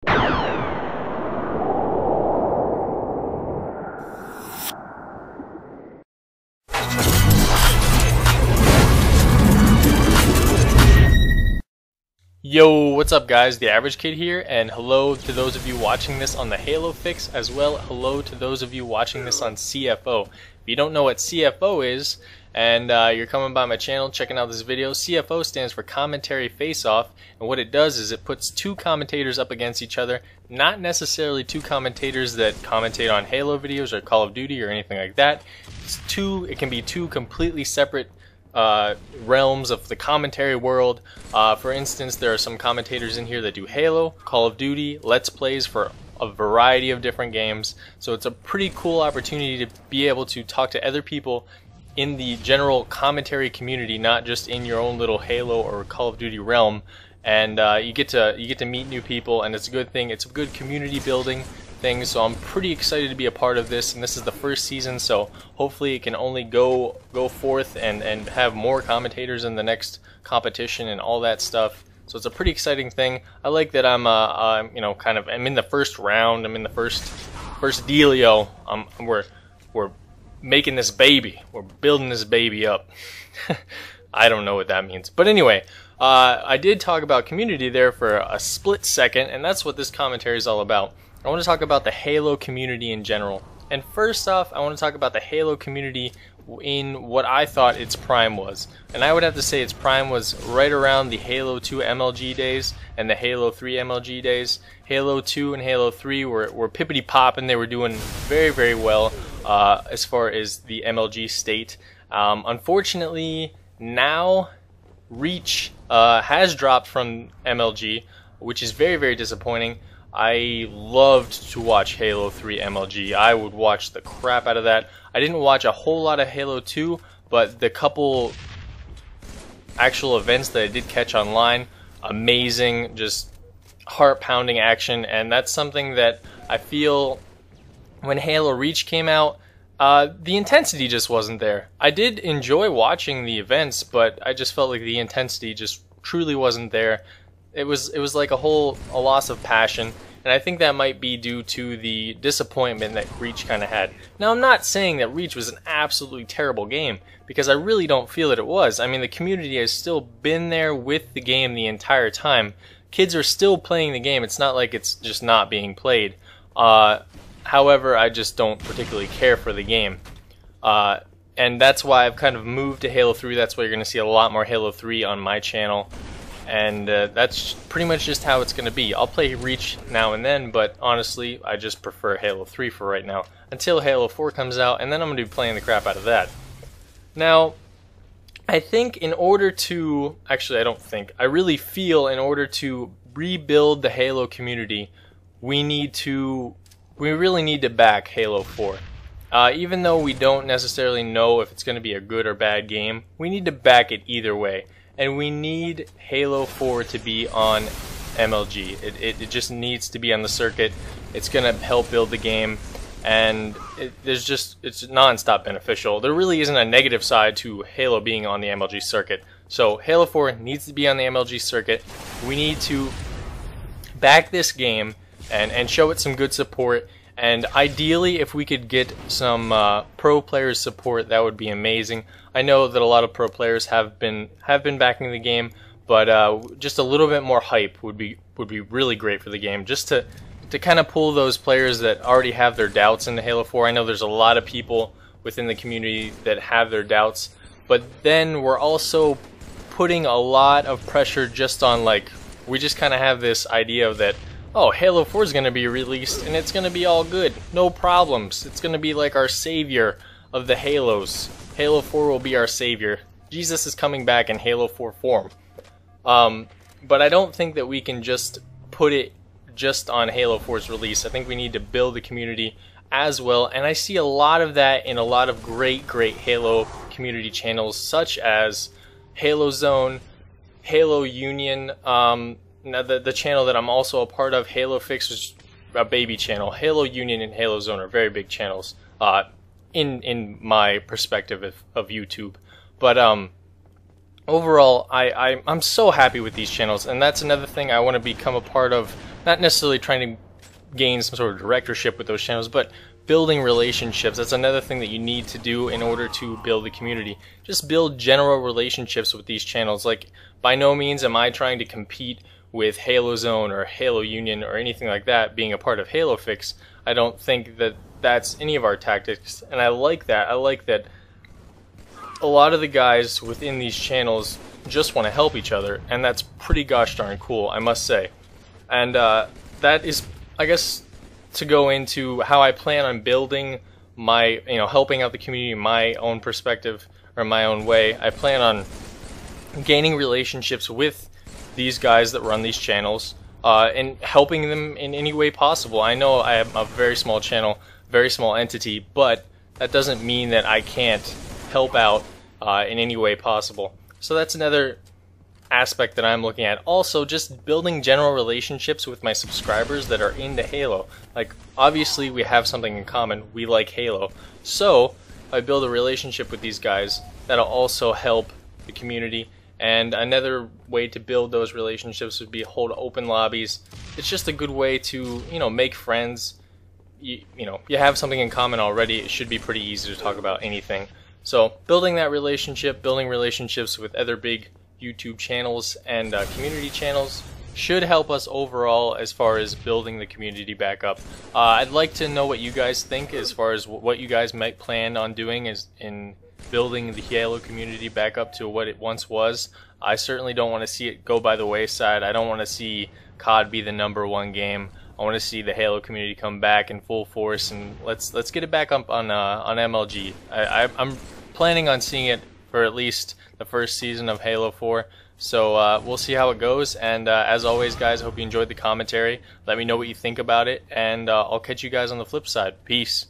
Yo, what's up guys, The Average Kid here, and hello to those of you watching this on the Halo Fix, as well hello to those of you watching this on CFO. If you don't know what CFO is, and you're coming by my channel checking out this video, CFO stands for Commentary Face-Off, and what it does is it puts two commentators up against each other, not necessarily two commentators that commentate on Halo videos or Call of Duty or anything like that. It can be two completely separate realms of the commentary world. For instance, there are some commentators in here that do Halo, Call of Duty, Let's Plays for a variety of different games. So it's a pretty cool opportunity to be able to talk to other people in the general commentary community, not just in your own little Halo or Call of Duty realm. And you get to meet new people, and it's a good thing. It's a good community building thing, so I'm pretty excited to be a part of this, and this is the first season, so hopefully it can only go forth and have more commentators in the next competition and all that stuff. So it's a pretty exciting thing. I like that I'm I'm in the first round. I'm in the first dealio. We're making this baby. We're building this baby up. I don't know what that means, but anyway, I did talk about community there for a split second, and that's what this commentary is all about. I want to talk about the Halo community in general. And first off, I want to talk about the Halo community in what I thought its prime was. And I would have to say its prime was right around the Halo 2 MLG days and the Halo 3 MLG days. Halo 2 and Halo 3 were pippity poppin'. They were doing very, very well as far as the MLG state. Unfortunately, now Reach has dropped from MLG, which is very, very disappointing. I loved to watch Halo 3 MLG. I would watch the crap out of that. I didn't watch a whole lot of Halo 2, but the couple actual events that I did catch online, amazing, just heart-pounding action, and that's something that I feel when Halo Reach came out, the intensity just wasn't there. I did enjoy watching the events, but I just felt like the intensity just truly wasn't there. It was like a loss of passion, and I think that might be due to the disappointment that Reach kind of had. Now, I'm not saying that Reach was an absolutely terrible game, because I really don't feel that it was. I mean, the community has still been there with the game the entire time. Kids are still playing the game. It's not like it's just not being played. However, I just don't particularly care for the game. And that's why I've kind of moved to Halo 3. That's why you're going to see a lot more Halo 3 on my channel. And that's pretty much just how it's going to be. I'll play Reach now and then, but honestly, I just prefer Halo 3 for right now, until Halo 4 comes out, and then I'm going to be playing the crap out of that. Now, I think in order to... Actually, I don't think. I really feel in order to rebuild the Halo community, we really need to back Halo 4. Even though we don't necessarily know if it's going to be a good or bad game, we need to back it either way. And we need Halo 4 to be on MLG. It just needs to be on the circuit. It's going to help build the game, and it's non-stop beneficial. There really isn't a negative side to Halo being on the MLG circuit. So Halo 4 needs to be on the MLG circuit. We need to back this game and show it some good support. And ideally, if we could get some pro players support, that would be amazing. I know that a lot of pro players have been backing the game, but just a little bit more hype would be really great for the game. Just to kind of pull those players that already have their doubts into Halo 4. I know there's a lot of people within the community that have their doubts, but then we're also putting a lot of pressure just on, like, we just kind of have this idea of that, oh, Halo 4 is going to be released and it's going to be all good, no problems. It's going to be like our savior of the Halos. Halo 4 will be our savior. Jesus is coming back in Halo 4 form. But I don't think that we can just put it just on Halo 4's release. I think we need to build the community as well, and I see a lot of that in a lot of great Halo community channels, such as Halo Zone, Halo Union, now the channel that I'm also a part of, Halo Fix, is a baby channel. Halo Union and Halo Zone are very big channels in my perspective of YouTube. But overall, I'm so happy with these channels, and that's another thing I want to become a part of not necessarily trying to gain some sort of directorship with those channels, but building relationships. That's another thing that you need to do in order to build the community. Just build general relationships with these channels. Like, by no means am I trying to compete with Halo Zone or Halo Union or anything like that being a part of Halo Fix. I don't think that that's any of our tactics, and I like that. I like that a lot of the guys within these channels just want to help each other, and that's pretty gosh darn cool, I must say. And that is, I guess, to go into how I plan on building my, helping out the community in my own perspective or my own way. I plan on gaining relationships with these guys that run these channels and helping them in any way possible. I know I am a very small channel, very small entity, but that doesn't mean that I can't help out in any way possible. So that's another aspect that I'm looking at. Also, just building general relationships with my subscribers that are into Halo. Like, obviously we have something in common, we like Halo, so I build a relationship with these guys that'll also help the community. And another way to build those relationships would be hold open lobbies. It's just a good way to, make friends. You have something in common already, it should be pretty easy to talk about anything. So building that relationship, building relationships with other big YouTube channels and community channels should help us overall as far as building the community back up. I'd like to know what you guys think as far as what you guys might plan on doing in building the Halo community back up to what it once was. I certainly don't want to see it go by the wayside. I don't want to see COD be the #1 game. I want to see the Halo community come back in full force, and let's get it back up on MLG. I'm planning on seeing it for at least the first season of Halo 4. So we'll see how it goes, and as always guys, I hope you enjoyed the commentary. Let me know what you think about it, and I'll catch you guys on the flip side. Peace.